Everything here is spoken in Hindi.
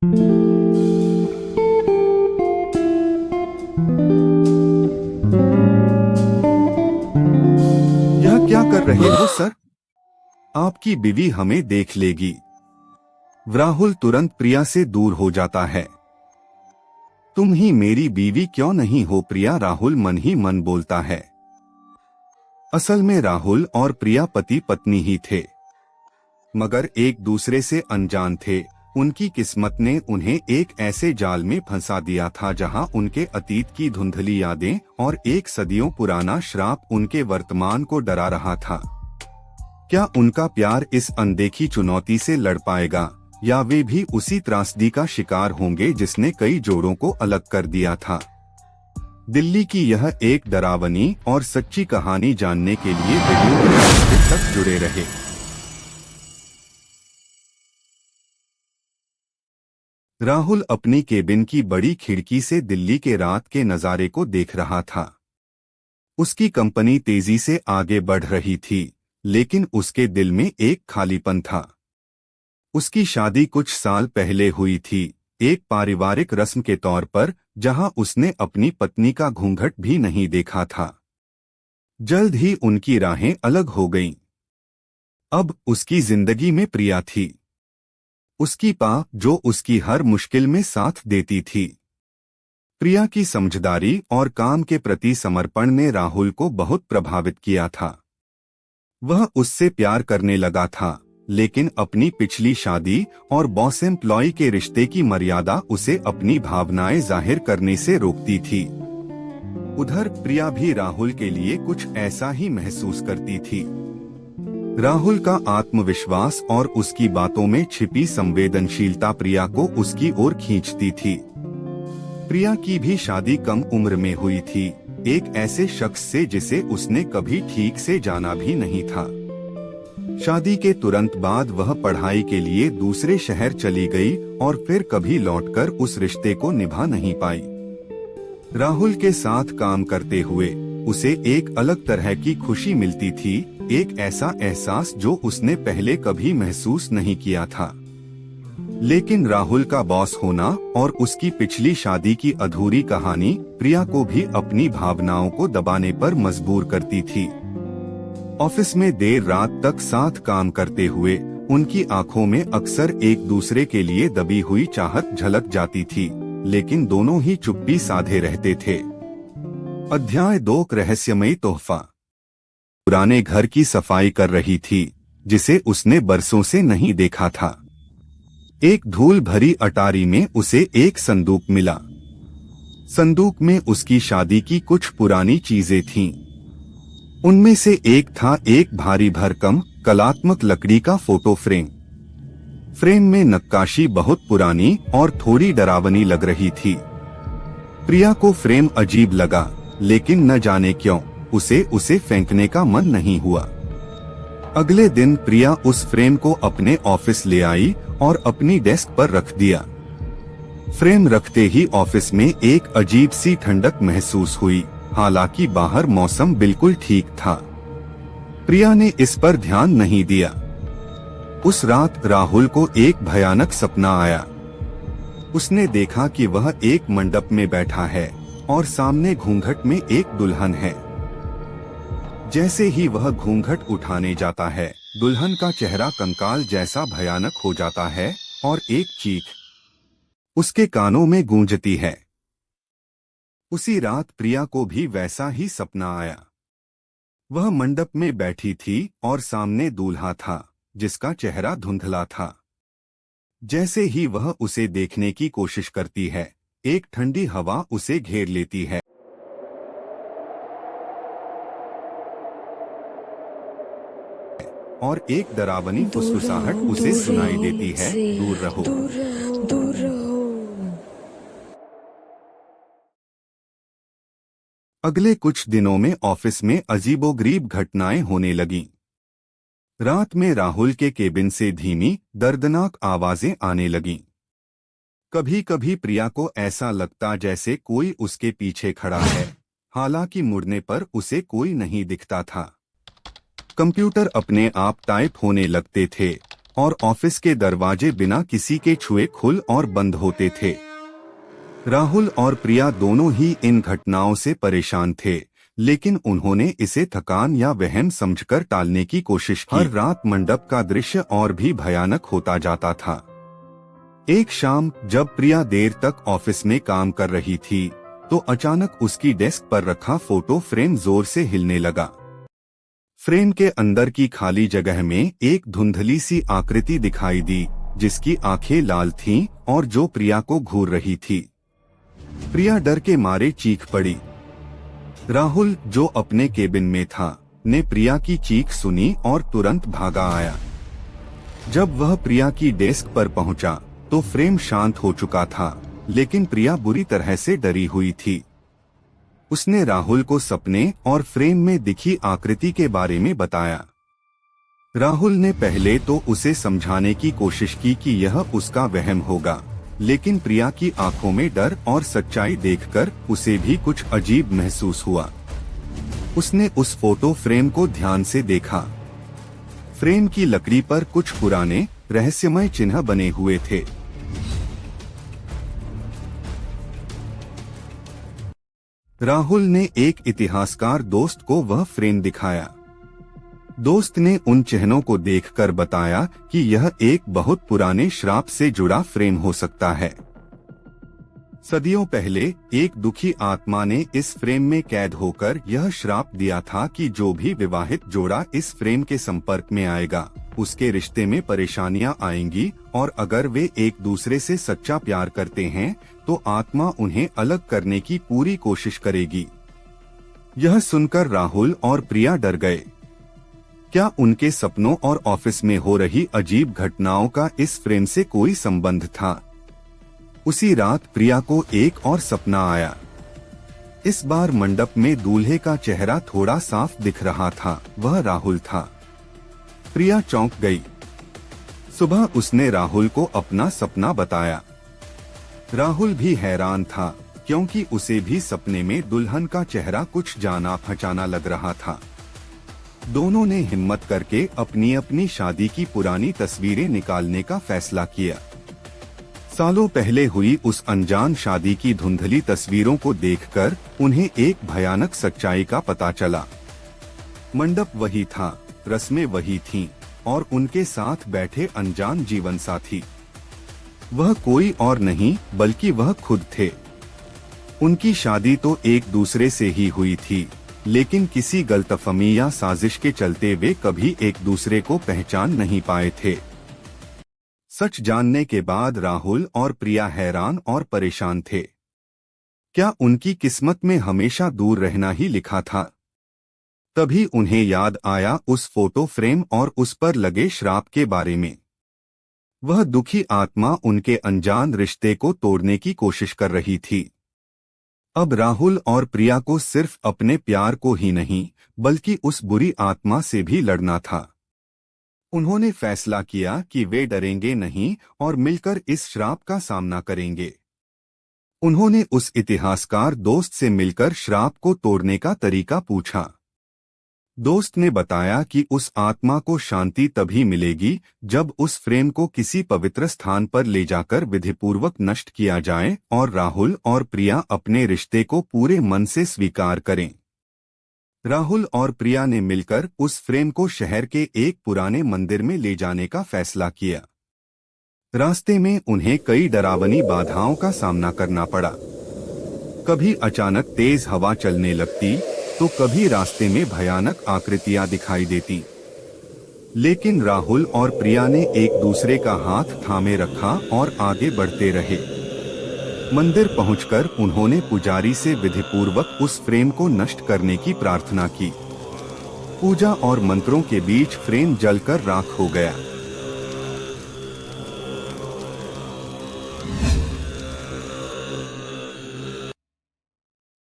यह क्या कर रहे हो सर? आपकी बीवी हमें देख लेगी। राहुल तुरंत प्रिया से दूर हो जाता है। तुम ही मेरी बीवी क्यों नहीं हो प्रिया? राहुल मन ही मन बोलता है। असल में राहुल और प्रिया पति पत्नी ही थे, मगर एक दूसरे से अनजान थे। उनकी किस्मत ने उन्हें एक ऐसे जाल में फंसा दिया था जहां उनके अतीत की धुंधली यादें और एक सदियों पुराना श्राप उनके वर्तमान को डरा रहा था। क्या उनका प्यार इस अनदेखी चुनौती से लड़ पाएगा, या वे भी उसी त्रासदी का शिकार होंगे जिसने कई जोड़ों को अलग कर दिया था? दिल्ली की यह एक डरावनी और सच्ची कहानी जानने के लिए वीडियो के अंत तक जुड़े रहे। राहुल अपनी केबिन की बड़ी खिड़की से दिल्ली के रात के नजारे को देख रहा था। उसकी कंपनी तेजी से आगे बढ़ रही थी, लेकिन उसके दिल में एक खालीपन था। उसकी शादी कुछ साल पहले हुई थी, एक पारिवारिक रस्म के तौर पर, जहां उसने अपनी पत्नी का घूंघट भी नहीं देखा था। जल्द ही उनकी राहें अलग हो गईं। अब उसकी जिंदगी में प्रिया थी, उसकी मां, जो उसकी हर मुश्किल में साथ देती थी। प्रिया की समझदारी और काम के प्रति समर्पण ने राहुल को बहुत प्रभावित किया था। वह उससे प्यार करने लगा था, लेकिन अपनी पिछली शादी और बॉस एम्प्लॉय के रिश्ते की मर्यादा उसे अपनी भावनाएं जाहिर करने से रोकती थी। उधर प्रिया भी राहुल के लिए कुछ ऐसा ही महसूस करती थी। राहुल का आत्मविश्वास और उसकी बातों में छिपी संवेदनशीलता प्रिया को उसकी ओर खींचती थी। प्रिया की भी शादी कम उम्र में हुई थी, एक ऐसे शख्स से जिसे उसने कभी ठीक से जाना भी नहीं था। शादी के तुरंत बाद वह पढ़ाई के लिए दूसरे शहर चली गई और फिर कभी लौटकर उस रिश्ते को निभा नहीं पाई। राहुल के साथ काम करते हुए उसे एक अलग तरह की खुशी मिलती थी, एक ऐसा एहसास जो उसने पहले कभी महसूस नहीं किया था। लेकिन राहुल का बॉस होना और उसकी पिछली शादी की अधूरी कहानी प्रिया को भी अपनी भावनाओं को दबाने पर मजबूर करती थी। ऑफिस में देर रात तक साथ काम करते हुए उनकी आंखों में अक्सर एक दूसरे के लिए दबी हुई चाहत झलक जाती थी, लेकिन दोनों ही चुप्पी साधे रहते थे। अध्याय 2 रहस्यमयी तोहफा। पुराने घर की सफाई कर रही थी, जिसे उसने बरसों से नहीं देखा था। एक धूल भरी अटारी में उसे एक संदूक मिला। संदूक में उसकी शादी की कुछ पुरानी चीजें थीं। उनमें से एक था एक भारी भरकम कलात्मक लकड़ी का फोटो फ्रेम। फ्रेम में नक्काशी बहुत पुरानी और थोड़ी डरावनी लग रही थी। प्रिया को फ्रेम अजीब लगा, लेकिन न जाने क्यों उसे फेंकने का मन नहीं हुआ। अगले दिन प्रिया उस फ्रेम को अपने ऑफिस ले आई और अपनी डेस्क पर रख दिया। फ्रेम रखते ही ऑफिस में एक अजीब सी ठंडक महसूस हुई, हालांकि बाहर मौसम बिल्कुल ठीक था। प्रिया ने इस पर ध्यान नहीं दिया। उस रात राहुल को एक भयानक सपना आया। उसने देखा कि वह एक मंडप में बैठा है और सामने घूंघट में एक दुल्हन है। जैसे ही वह घूंघट उठाने जाता है, दुल्हन का चेहरा कंकाल जैसा भयानक हो जाता है और एक चीख उसके कानों में गूंजती है। उसी रात प्रिया को भी वैसा ही सपना आया। वह मंडप में बैठी थी और सामने दूल्हा था, जिसका चेहरा धुंधला था। जैसे ही वह उसे देखने की कोशिश करती है, एक ठंडी हवा उसे घेर लेती है और एक डरावनी फुसफुसाहट उसे सुनाई देती है, दूर रहो, दूर रहो। अगले कुछ दिनों में ऑफिस में अजीबोगरीब घटनाएं होने लगीं। रात में राहुल के केबिन से धीमी, दर्दनाक आवाजें आने लगीं। कभी कभी प्रिया को ऐसा लगता जैसे कोई उसके पीछे खड़ा है, हालांकि मुड़ने पर उसे कोई नहीं दिखता था। कंप्यूटर अपने आप टाइप होने लगते थे और ऑफिस के दरवाजे बिना किसी के छुए खुल और बंद होते थे। राहुल और प्रिया दोनों ही इन घटनाओं से परेशान थे, लेकिन उन्होंने इसे थकान या वहम समझकर टालने की कोशिश की। हर रात मंडप का दृश्य और भी भयानक होता जाता था। एक शाम जब प्रिया देर तक ऑफिस में काम कर रही थी, तो अचानक उसकी डेस्क पर रखा फोटो फ्रेम जोर से हिलने लगा। फ्रेम के अंदर की खाली जगह में एक धुंधली सी आकृति दिखाई दी, जिसकी आंखें लाल थीं और जो प्रिया को घूर रही थी। प्रिया डर के मारे चीख पड़ी। राहुल, जो अपने केबिन में था, ने प्रिया की चीख सुनी और तुरंत भागा आया। जब वह प्रिया की डेस्क पर पहुंचा, तो फ्रेम शांत हो चुका था, लेकिन प्रिया बुरी तरह से डरी हुई थी। उसने राहुल को सपने और फ्रेम में दिखी आकृति के बारे में बताया। राहुल ने पहले तो उसे समझाने की कोशिश की कि यह उसका वहम होगा, लेकिन प्रिया की आंखों में डर और सच्चाई देखकर उसे भी कुछ अजीब महसूस हुआ। उसने उस फोटो फ्रेम को ध्यान से देखा। फ्रेम की लकड़ी पर कुछ पुराने रहस्यमय चिन्ह बने हुए थे। राहुल ने एक इतिहासकार दोस्त को वह फ्रेम दिखाया। दोस्त ने उन चिन्हों को देखकर बताया कि यह एक बहुत पुराने श्राप से जुड़ा फ्रेम हो सकता है। सदियों पहले एक दुखी आत्मा ने इस फ्रेम में कैद होकर यह श्राप दिया था कि जो भी विवाहित जोड़ा इस फ्रेम के संपर्क में आएगा, उसके रिश्ते में परेशानियां आएंगी, और अगर वे एक दूसरे से सच्चा प्यार करते हैं तो आत्मा उन्हें अलग करने की पूरी कोशिश करेगी। यह सुनकर राहुल और प्रिया डर गए। क्या उनके सपनों और ऑफिस में हो रही अजीब घटनाओं का इस फ्रेम से कोई संबंध था? उसी रात प्रिया को एक और सपना आया। इस बार मंडप में दूल्हे का चेहरा थोड़ा साफ दिख रहा था। वह राहुल था। प्रिया चौंक गई। सुबह उसने राहुल को अपना सपना बताया। राहुल भी हैरान था, क्योंकि उसे भी सपने में दुल्हन का चेहरा कुछ जाना पहचाना लग रहा था। दोनों ने हिम्मत करके अपनी अपनी शादी की पुरानी तस्वीरें निकालने का फैसला किया। सालों पहले हुई उस अनजान शादी की धुंधली तस्वीरों को देखकर उन्हें एक भयानक सच्चाई का पता चला। मंडप वही था, रस्में वही थीं, और उनके साथ बैठे अनजान जीवन साथी वह कोई और नहीं बल्कि वह खुद थे। उनकी शादी तो एक दूसरे से ही हुई थी, लेकिन किसी गलतफहमी या साजिश के चलते वे कभी एक दूसरे को पहचान नहीं पाए थे। सच जानने के बाद राहुल और प्रिया हैरान और परेशान थे। क्या उनकी किस्मत में हमेशा दूर रहना ही लिखा था? तभी उन्हें याद आया उस फोटो फ्रेम और उस पर लगे श्राप के बारे में। वह दुखी आत्मा उनके अनजान रिश्ते को तोड़ने की कोशिश कर रही थी। अब राहुल और प्रिया को सिर्फ अपने प्यार को ही नहीं, बल्कि उस बुरी आत्मा से भी लड़ना था। उन्होंने फैसला किया कि वे डरेंगे नहीं और मिलकर इस श्राप का सामना करेंगे। उन्होंने उस इतिहासकार दोस्त से मिलकर श्राप को तोड़ने का तरीका पूछा। दोस्त ने बताया कि उस आत्मा को शांति तभी मिलेगी जब उस फ्रेम को किसी पवित्र स्थान पर ले जाकर विधिपूर्वक नष्ट किया जाए और राहुल और प्रिया अपने रिश्ते को पूरे मन से स्वीकार करें। राहुल और प्रिया ने मिलकर उस फ्रेम को शहर के एक पुराने मंदिर में ले जाने का फैसला किया। रास्ते में उन्हें कई डरावनी बाधाओं का सामना करना पड़ा। कभी अचानक तेज हवा चलने लगती, तो कभी रास्ते में भयानक आकृतियां दिखाई देती। लेकिन राहुल और प्रिया ने एक दूसरे का हाथ थामे रखा और आगे बढ़ते रहे। मंदिर पहुंचकर उन्होंने पुजारी से विधिपूर्वक उस फ्रेम को नष्ट करने की प्रार्थना की। पूजा और मंत्रों के बीच फ्रेम जलकर राख हो गया।